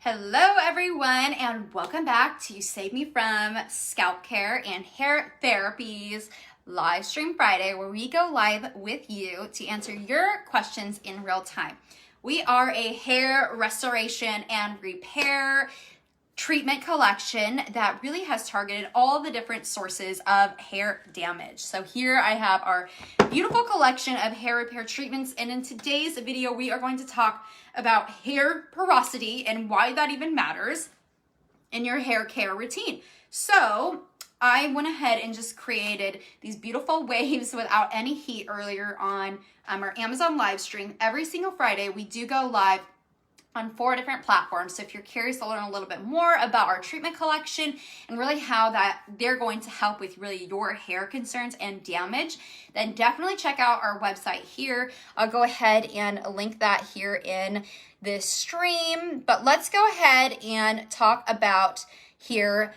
Hello everyone and welcome back to Save Me From Scalp Care and Hair Therapies live stream Friday, where we go live with you to answer your questions in real time. We are a hair restoration and repair treatment collection that really has targeted all the different sources of hair damage. So here I have our beautiful collection of hair repair treatments, and in today's video we are going to talk about hair porosity and why that even matters in your hair care routine. So I went ahead and just created these beautiful waves without any heat earlier on our Amazon live stream. Every single Friday we do go live on 4 different platforms. So if you're curious to learn a little bit more about our treatment collection and really how that they're going to help with really your hair concerns and damage, then definitely check out our website here. I'll go ahead and link that here in this stream. But let's go ahead and talk about here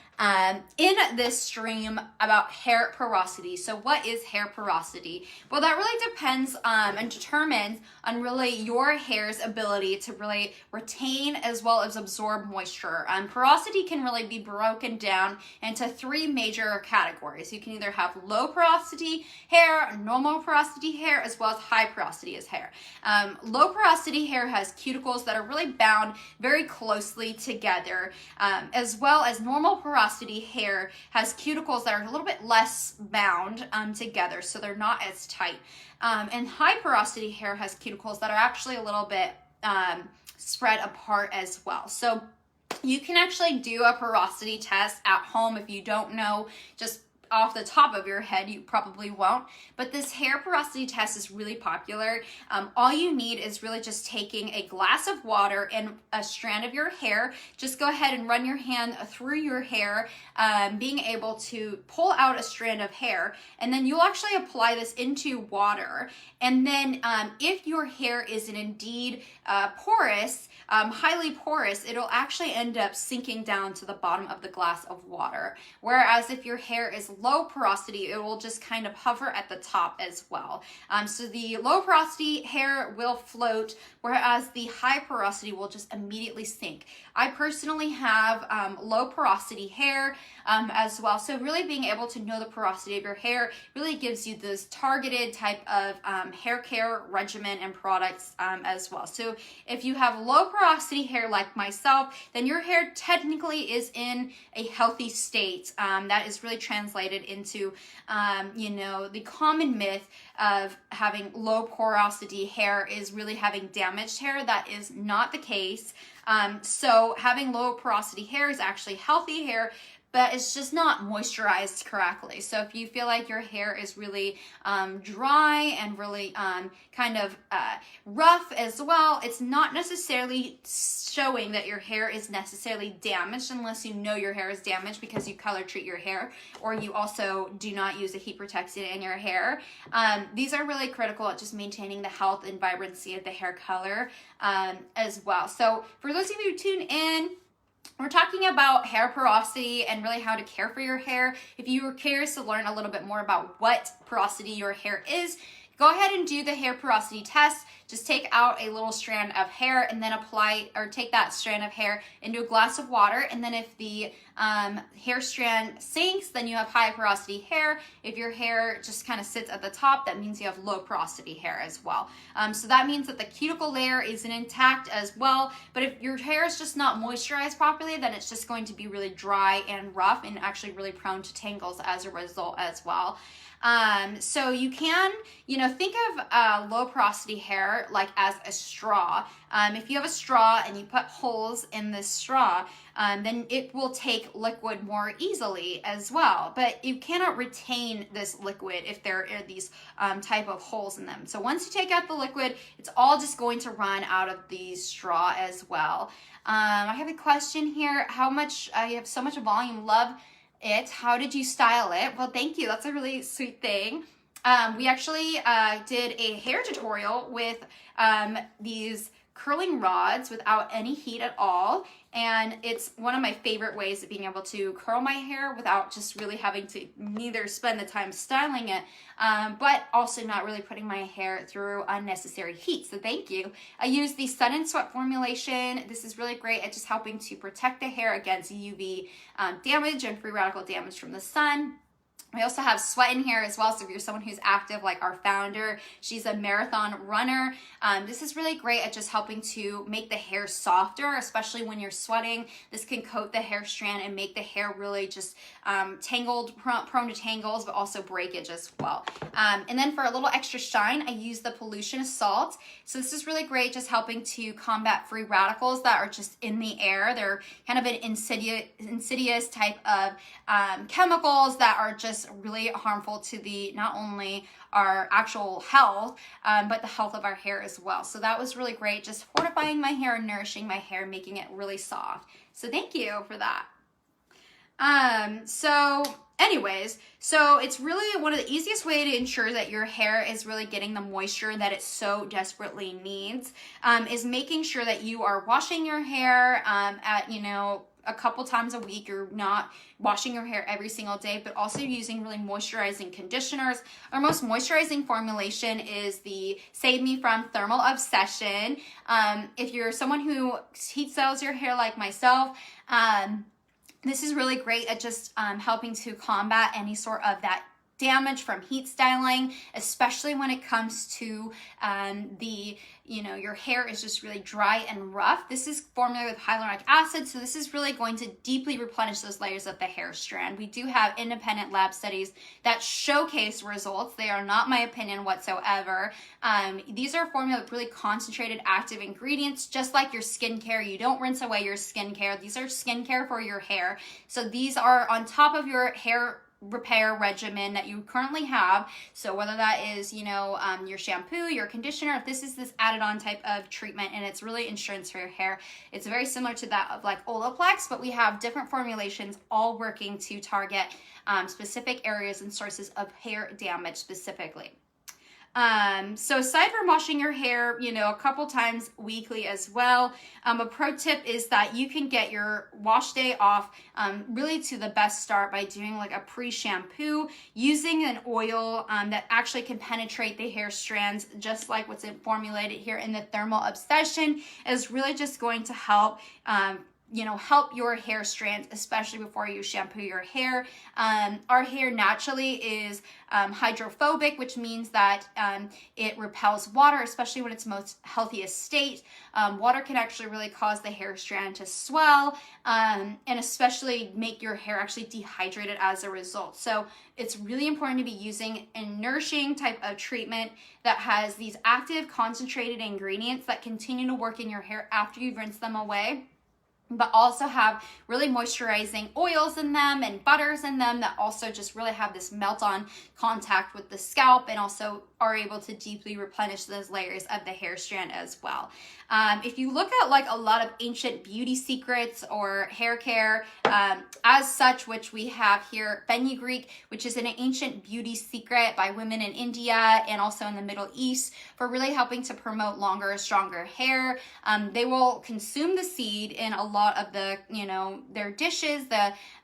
in this stream about hair porosity. So what is hair porosity? Well, that really depends and determines on really your hair's ability to really retain as well as absorb moisture. Porosity can really be broken down into 3 major categories. You can either have low porosity hair, normal porosity hair, as well as high porosity hair. Low porosity hair has cuticles that are really bound very closely together, as well as normal porosity hair has cuticles that are a little bit less bound together, so they're not as tight. And high porosity hair has cuticles that are actually a little bit spread apart as well. So you can actually do a porosity test at home. If you don't know, just off the top of your head, you probably won't, but this hair porosity test is really popular. All you need is really just taking a glass of water and a strand of your hair. Just go ahead and run your hand through your hair, being able to pull out a strand of hair, and then you'll actually apply this into water. And then if your hair is indeed porous, highly porous, it'll actually end up sinking down to the bottom of the glass of water. Whereas if your hair is low porosity, it will just kind of hover at the top as well. So the low porosity hair will float, whereas the high porosity will just immediately sink. I personally have low porosity hair as well. So really being able to know the porosity of your hair really gives you this targeted type of hair care regimen and products as well. So if you have low porosity hair like myself, then your hair technically is in a healthy state. That is really translated into, the common myth of having low porosity hair is really having damaged hair. That is not the case. So having low porosity hair is actually healthy hair, but it's just not moisturized correctly. So if you feel like your hair is really dry and really kind of rough as well, it's not necessarily showing that your hair is necessarily damaged unless you know your hair is damaged because you color treat your hair or you also do not use a heat protectant in your hair. These are really critical at just maintaining the health and vibrancy of the hair color as well. So for those of you who tune in, we're talking about hair porosity and really how to care for your hair. If you were curious to learn a little bit more about what porosity your hair is, go ahead and do the hair porosity test. Just take out a little strand of hair and then take that strand of hair into a glass of water. And then if the hair strand sinks, then you have high porosity hair. If your hair just kind of sits at the top, that means you have low porosity hair as well. So that means that the cuticle layer isn't intact as well. But if your hair is just not moisturized properly, then it's just going to be really dry and rough and actually really prone to tangles as a result as well. So you can, think of low porosity hair like as a straw. If you have a straw and you put holes in this straw, then it will take liquid more easily as well. But you cannot retain this liquid if there are these type of holes in them. So once you take out the liquid, it's all just going to run out of the straw as well. I have a question here. You have so much volume. Love it. How did you style it? Well, thank you. That's a really sweet thing. We actually did a hair tutorial with these curling rods without any heat at all. And it's one of my favorite ways of being able to curl my hair without just really having to neither spend the time styling it, but also not really putting my hair through unnecessary heat. So thank you. I use the Sun and Sweat formulation. This is really great at just helping to protect the hair against UV damage and free radical damage from the sun. We also have sweat in here as well, so if you're someone who's active like our founder, she's a marathon runner, this is really great at just helping to make the hair softer, especially when you're sweating. This can coat the hair strand and make the hair really just tangled, prone to tangles, but also breakage as well. And then for a little extra shine, I use the pollution salt. So this is really great, just helping to combat free radicals that are just in the air. They're kind of an insidious type of chemicals that are just really harmful to the not only our actual health, but the health of our hair as well. So that was really great, just fortifying my hair and nourishing my hair, making it really soft. So thank you for that. So it's really one of the easiest way to ensure that your hair is really getting the moisture that it so desperately needs, is making sure that you are washing your hair at, a couple times a week. You're not washing your hair every single day, but also using really moisturizing conditioners. Our most moisturizing formulation is the Save Me From Thermal Obsession. If you're someone who heat styles your hair like myself, this is really great at just helping to combat any sort of that damage from heat styling, especially when it comes to your hair is just really dry and rough. This is formulated with hyaluronic acid, so this is really going to deeply replenish those layers of the hair strand. We do have independent lab studies that showcase results. They are not my opinion whatsoever. These are formulated with really concentrated active ingredients, just like your skincare. You don't rinse away your skincare. These are skincare for your hair. So these are on top of your hair repair regimen that you currently have. So whether that is, your shampoo, your conditioner, if this is this added on type of treatment, and it's really insurance for your hair, it's very similar to that of like Olaplex, but we have different formulations all working to target specific areas and sources of hair damage specifically. So aside from washing your hair, a couple times weekly as well, a pro tip is that you can get your wash day off really to the best start by doing like a pre-shampoo using an oil that actually can penetrate the hair strands, just like what's formulated here in the Thermal Obsession, is really just going to help help your hair strands, especially before you shampoo your hair. Our hair naturally is hydrophobic, which means that it repels water, especially when it's most healthiest state. Water can actually really cause the hair strand to swell, and especially make your hair actually dehydrated as a result. So it's really important to be using a nourishing type of treatment that has these active concentrated ingredients that continue to work in your hair after you've rinsed them away, but also have really moisturizing oils in them and butters in them that also just really have this melt-on contact with the scalp and also are able to deeply replenish those layers of the hair strand as well. If you look at like a lot of ancient beauty secrets or hair care as such, which we have here, Fenugreek, which is an ancient beauty secret by women in India and also in the Middle East for really helping to promote longer, stronger hair. They will consume the seed in a lot of the, their dishes,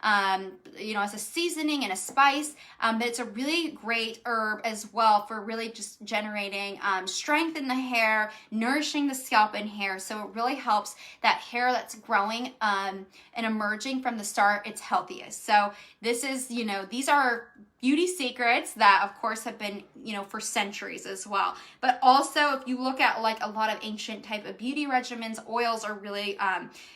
as a seasoning and a spice, but it's a really great herb as well for really just generating strength in the hair, nourishing the scalp and hair. So it really helps that hair that's growing and emerging from the start, it's healthiest. So this is, these are beauty secrets that of course have been, for centuries as well. But also if you look at like a lot of ancient type of beauty regimens, oils are really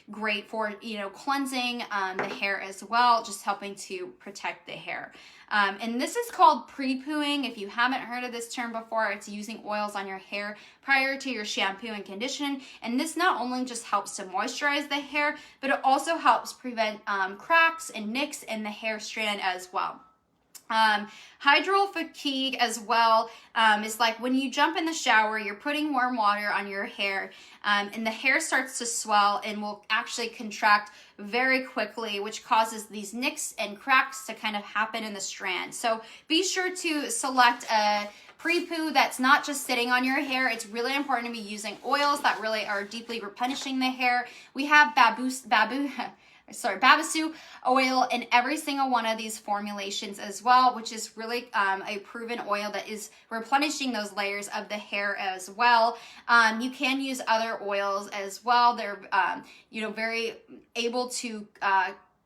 great for, cleansing the hair as well, just helping to protect the hair. And this is called pre-pooing. If you haven't heard of this term before, it's using oils on your hair prior to your shampoo and conditioning. And this not only just helps to moisturize the hair, but it also helps prevent cracks and nicks in the hair strand as well. Hydral fatigue as well is like when you jump in the shower, you're putting warm water on your hair and the hair starts to swell and will actually contract very quickly, which causes these nicks and cracks to kind of happen in the strand. So be sure to select a pre-poo that's not just sitting on your hair. It's really important to be using oils that really are deeply replenishing the hair. We have Babasu oil in every single one of these formulations as well, which is really a proven oil that is replenishing those layers of the hair as well. You can use other oils as well. They're very able to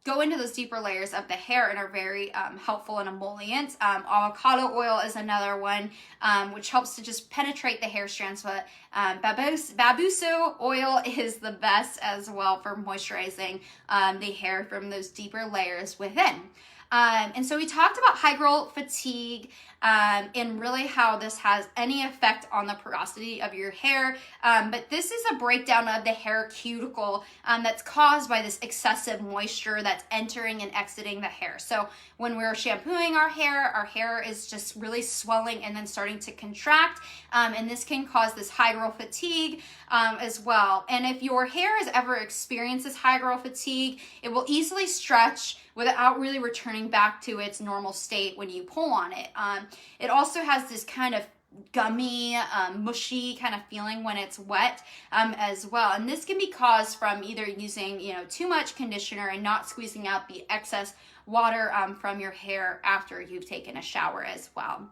go into those deeper layers of the hair and are very helpful and emollient. Avocado oil is another one, which helps to just penetrate the hair strands, but Babuso oil is the best as well for moisturizing the hair from those deeper layers within. And so we talked about high growth fatigue and really how this has any effect on the porosity of your hair. But this is a breakdown of the hair cuticle that's caused by this excessive moisture that's entering and exiting the hair. So when we're shampooing our hair is just really swelling and then starting to contract. And this can cause this high growth fatigue as well. And if your hair has ever experienced this high growth fatigue, it will easily stretch without really returning back to its normal state when you pull on it. It also has this kind of gummy, mushy kind of feeling when it's wet as well. And this can be caused from either using, too much conditioner and not squeezing out the excess water from your hair after you've taken a shower as well.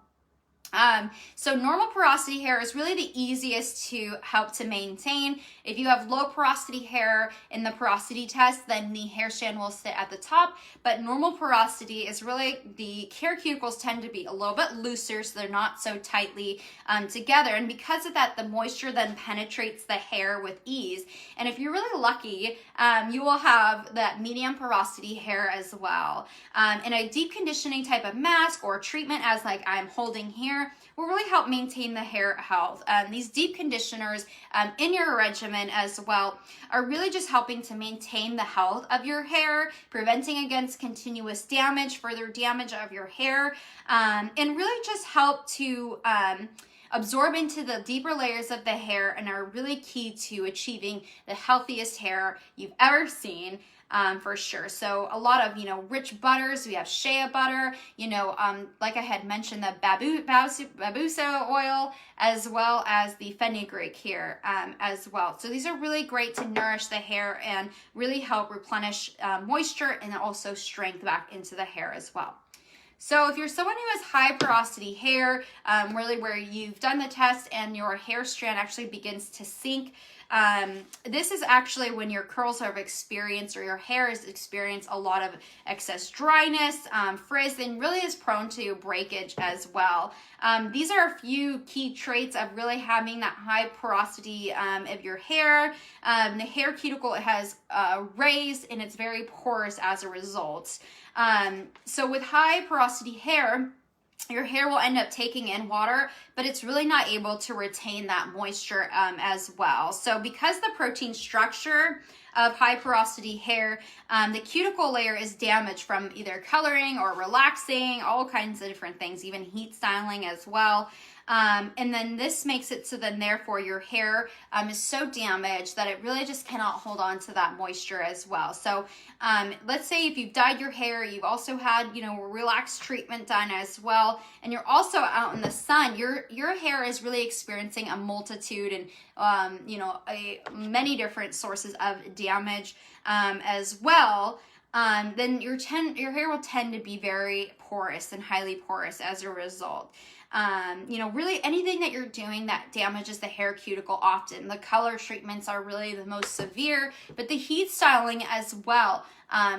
So normal porosity hair is really the easiest to help to maintain. If you have low porosity hair in the porosity test, then the hair strand will sit at the top, but normal porosity is really, the hair cuticles tend to be a little bit looser, so they're not so tightly together. And because of that, the moisture then penetrates the hair with ease. And if you're really lucky, you will have that medium porosity hair as well. And a deep conditioning type of mask or treatment, as like I'm holding here, will really help maintain the hair health. These deep conditioners in your regimen as well are really just helping to maintain the health of your hair, preventing against continuous damage, further damage of your hair, and really just help to absorb into the deeper layers of the hair and are really key to achieving the healthiest hair you've ever seen. For sure. So a lot of, rich butters. We have shea butter, like I had mentioned, the babuso oil, as well as the fenugreek here as well. So these are really great to nourish the hair and really help replenish moisture and also strength back into the hair as well. So if you're someone who has high porosity hair, really where you've done the test and your hair strand actually begins to sink, this is actually when your curls have experienced, or your hair has experienced, a lot of excess dryness, frizz, and really is prone to breakage as well. These are a few key traits of really having that high porosity of your hair. The hair cuticle has raised and it's very porous as a result. So with high porosity hair, your hair will end up taking in water, but it's really not able to retain that moisture as well. So because the protein structure of high porosity hair, the cuticle layer is damaged from either coloring or relaxing, all kinds of different things, even heat styling as well. And then this makes it so then therefore your hair is so damaged that it really just cannot hold on to that moisture as well. So let's say if you've dyed your hair, you've also had, a relaxed treatment done as well, and you're also out in the sun, your hair is really experiencing a multitude and, many different sources of damage as well. Then your hair will tend to be very porous and highly porous as a result. Really anything that you're doing that damages the hair cuticle often. The color treatments are really the most severe, but the heat styling as well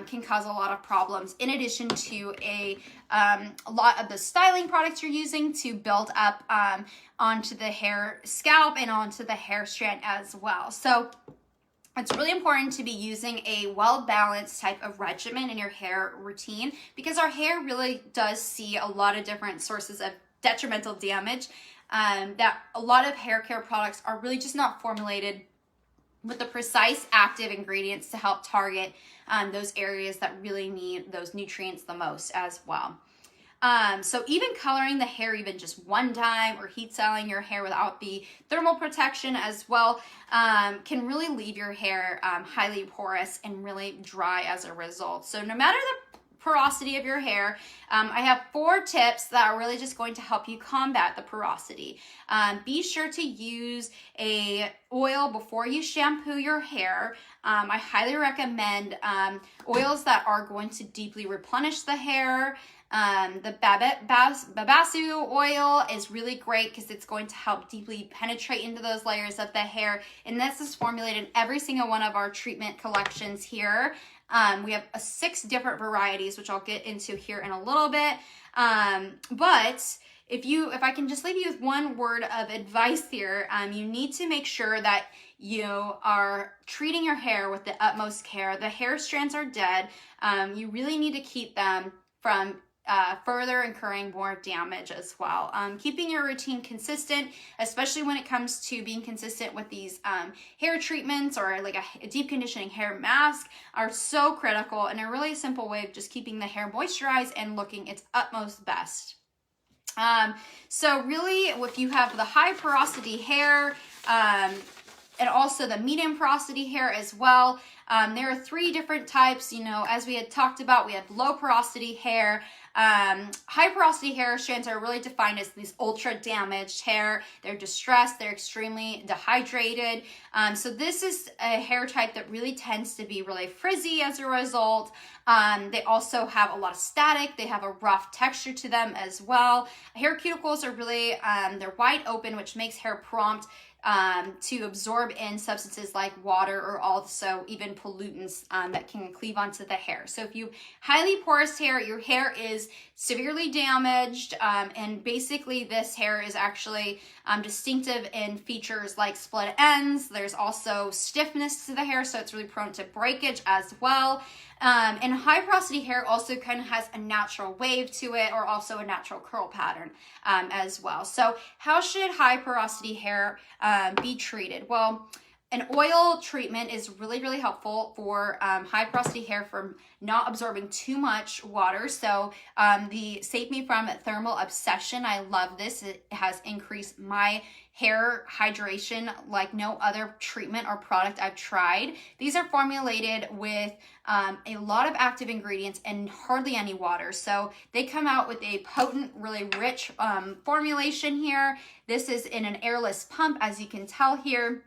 can cause a lot of problems, in addition to a lot of the styling products you're using to build up onto the hair scalp and onto the hair strand as well. So it's really important to be using a well-balanced type of regimen in your hair routine, because our hair really does see a lot of different sources of detrimental damage, that a lot of hair care products are really just not formulated with the precise active ingredients to help target those areas that really need those nutrients the most as well. So even coloring the hair even just one time, or heat styling your hair without the thermal protection as well, can really leave your hair highly porous and really dry as a result. So no matter the porosity of your hair, I have 4 tips that are really just going to help you combat the porosity. Be sure to use a oil before you shampoo your hair. I highly recommend oils that are going to deeply replenish the hair. The babasu oil is really great because it's going to help deeply penetrate into those layers of the hair. And this is formulated in every single one of our treatment collections here. We have 6 different varieties, which I'll get into here in a little bit. But if I can just leave you with one word of advice here, you need to make sure that you are treating your hair with the utmost care. The hair strands are dead. You really need to keep them from further incurring more damage as well. Keeping your routine consistent, especially when it comes to being consistent with these hair treatments or like a deep conditioning hair mask, are so critical and a really simple way of just keeping the hair moisturized and looking its utmost best. So really, if you have the high porosity hair, and also the medium porosity hair as well, there are 3 different types. As we had talked about, we have low porosity hair. High porosity hair strands are really defined as these ultra damaged hair. They're distressed, they're extremely dehydrated. So this is a hair type that really tends to be really frizzy as a result. They also have a lot of static. They have a rough texture to them as well. Hair cuticles are really, they're wide open, which makes hair prompt to absorb in substances like water or also even pollutants that can cleave onto the hair. So if you highly porous hair, your hair is severely damaged, and basically this hair is actually distinctive in features like split ends. There's also stiffness to the hair, so it's really prone to breakage as well. And high porosity hair also kind of has a natural wave to it, or also a natural curl pattern as well. So how should high porosity hair be treated? Well, an oil treatment is really, really helpful for high porosity hair from not absorbing too much water. So the Save Me From Thermal Obsession, I love this. It has increased my hair hydration like no other treatment or product I've tried. These are formulated with a lot of active ingredients and hardly any water. So they come out with a potent, really rich formulation here. This is in an airless pump, as you can tell here.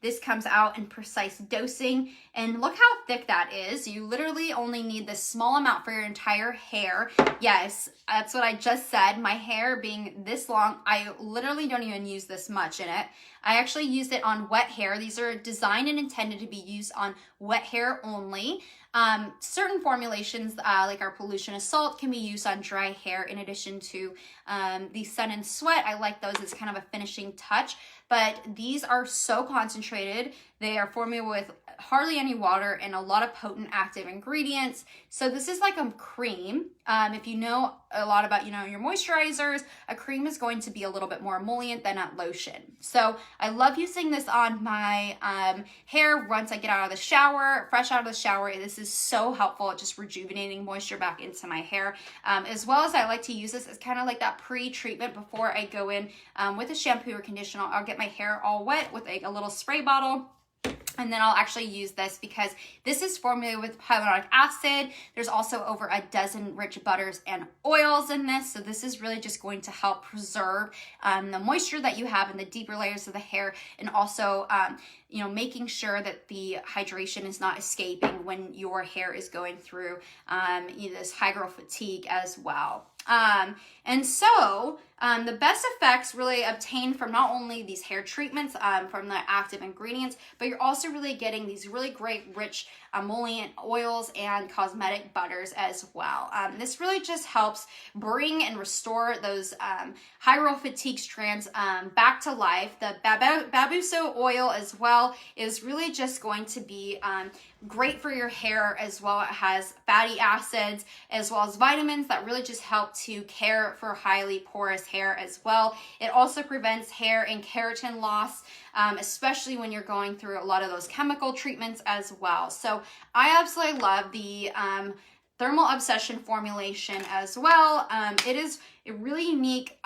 This comes out in precise dosing, and look how thick that is. You literally only need this small amount for your entire hair. Yes, that's what I just said. My hair being this long, I literally don't even use this much in it. I actually used it on wet hair. These are designed and intended to be used on wet hair only. Certain formulations like our pollution assault can be used on dry hair in addition to the sun and sweat. I like those as kind of a finishing touch, but these are so concentrated. They are formulated with hardly any water and a lot of potent active ingredients. So this is like a cream. If you know a lot about, your moisturizers, a cream is going to be a little bit more emollient than a lotion. So I love using this on my hair once I get out of the shower, fresh out of the shower. This is so helpful at just rejuvenating moisture back into my hair. As well as I like to use this as kind of like that pre-treatment before I go in with a shampoo or conditioner. I'll get my hair all wet with a little spray bottle. And then I'll actually use this because this is formulated with hyaluronic acid. There's also over a dozen rich butters and oils in this. So this is really just going to help preserve the moisture that you have in the deeper layers of the hair, and also making sure that the hydration is not escaping when your hair is going through this high growth fatigue as well. And so the best effects really obtained from not only these hair treatments, from the active ingredients, but you're also really getting these really great rich emollient oils and cosmetic butters as well. This really just helps bring and restore those high growth fatigue strands back to life. The babuso oil as well is really just going to be great for your hair as well. It has fatty acids as well as vitamins that really just help to care for highly porous hair as well. It also prevents hair and keratin loss, especially when you're going through a lot of those chemical treatments as well. So I absolutely love the Thermal Obsession formulation as well. It is a really unique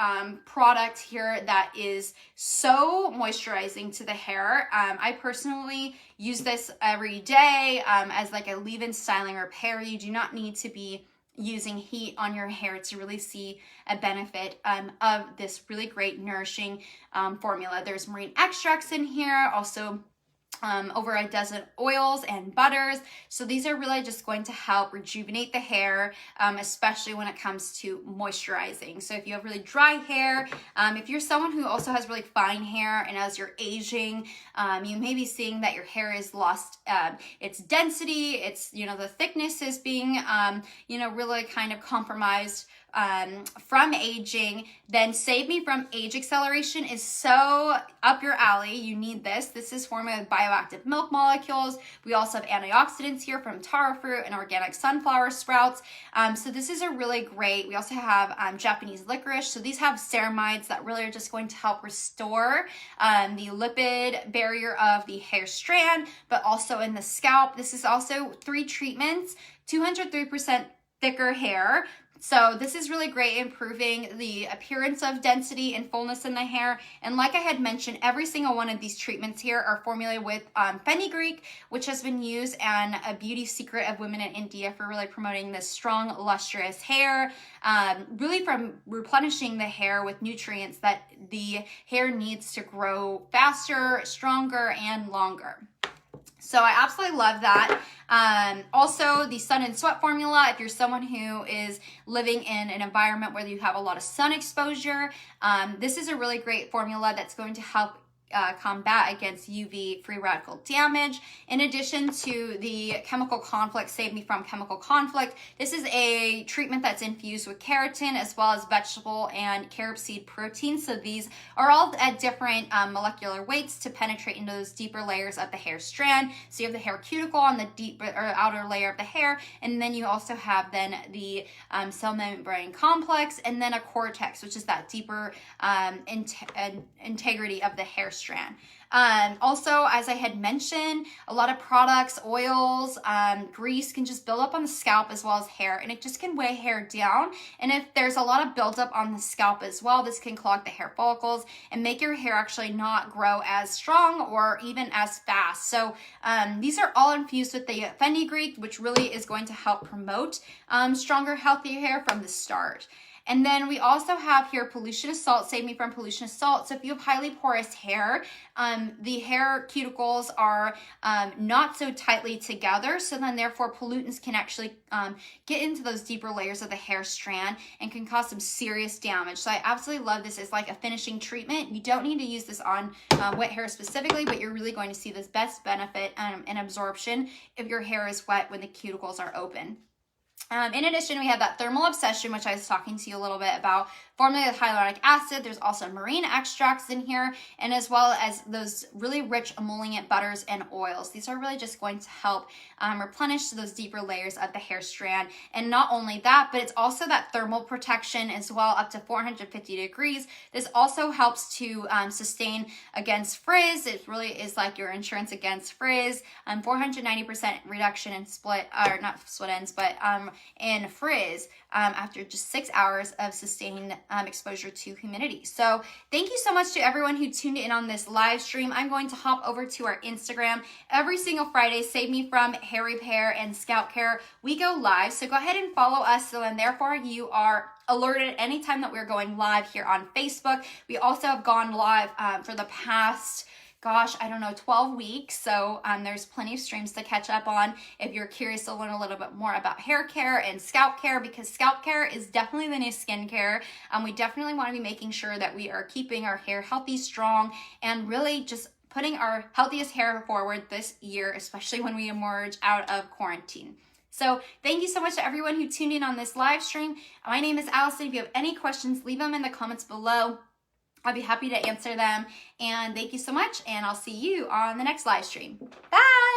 product here that is so moisturizing to the hair. I personally use this every day as like a leave-in styling repair. You do not need to be using heat on your hair to really see a benefit of this really great nourishing formula. There's marine extracts in here, also over a dozen oils and butters. So these are really just going to help rejuvenate the hair, especially when it comes to moisturizing. So if you have really dry hair, if you're someone who also has really fine hair, and as you're aging, you may be seeing that your hair is lost its density, its, the thickness is being, really kind of compromised from aging, then Save Me From Age Acceleration is so up your alley. You need this. This is formulated with bioactive milk molecules. We also have antioxidants here from taro fruit and organic sunflower sprouts. So this is a really great. We also have Japanese licorice. So these have ceramides that really are just going to help restore the lipid barrier of the hair strand, but also in the scalp. This is also 3 treatments, 203% thicker hair. So this is really great, improving the appearance of density and fullness in the hair. And like I had mentioned, every single one of these treatments here are formulated with Fenugreek, which has been used and a beauty secret of women in India for really promoting this strong, lustrous hair, really from replenishing the hair with nutrients that the hair needs to grow faster, stronger, and longer. So I absolutely love that. Also, the sun and sweat formula, if you're someone who is living in an environment where you have a lot of sun exposure, this is a really great formula that's going to help combat against UV free radical damage. In addition to the chemical conflict, Save Me From Chemical Conflict, this is a treatment that's infused with keratin as well as vegetable and carob seed protein. So these are all at different molecular weights to penetrate into those deeper layers of the hair strand. So you have the hair cuticle on the deep or outer layer of the hair, and then you also have then the cell membrane complex, and then a cortex, which is that deeper integrity of the hair strand. Also, as I had mentioned, a lot of products, oils, grease can just build up on the scalp as well as hair, and it just can weigh hair down. And if there's a lot of buildup on the scalp as well, this can clog the hair follicles and make your hair actually not grow as strong or even as fast. So these are all infused with the Fenugreek, which really is going to help promote stronger, healthier hair from the start. And then we also have here pollution assault, Save Me From Pollution Assault. So if you have highly porous hair, the hair cuticles are not so tightly together. So then therefore pollutants can actually get into those deeper layers of the hair strand and can cause some serious damage. So I absolutely love this as like a finishing treatment. You don't need to use this on wet hair specifically, but you're really going to see this best benefit and absorption if your hair is wet when the cuticles are open. In addition, we have that Thermal Obsession, which I was talking to you a little bit about, formulated with hyaluronic acid. There's also marine extracts in here, and as well as those really rich emollient butters and oils. These are really just going to help replenish those deeper layers of the hair strand. And not only that, but it's also that thermal protection as well, up to 450 degrees. This also helps to sustain against frizz. It really is like your insurance against frizz. 490% reduction in in frizz after just 6 hours of sustained exposure to humidity. So thank you so much to everyone who tuned in on this live stream. I'm going to hop over to our Instagram every single Friday, Save Me From Hair Repair and Scalp Care. We go live, so go ahead and follow us, so then therefore you are alerted anytime that we're going live here on Facebook. We also have gone live for the past 12 weeks. So there's plenty of streams to catch up on if you're curious to learn a little bit more about hair care and scalp care, because scalp care is definitely the new skincare. We definitely want to be making sure that we are keeping our hair healthy, strong, and really just putting our healthiest hair forward this year, especially when we emerge out of quarantine. So thank you so much to everyone who tuned in on this live stream. My name is Allison. If you have any questions, leave them in the comments below. I'll be happy to answer them. And thank you so much, and I'll see you on the next live stream. Bye!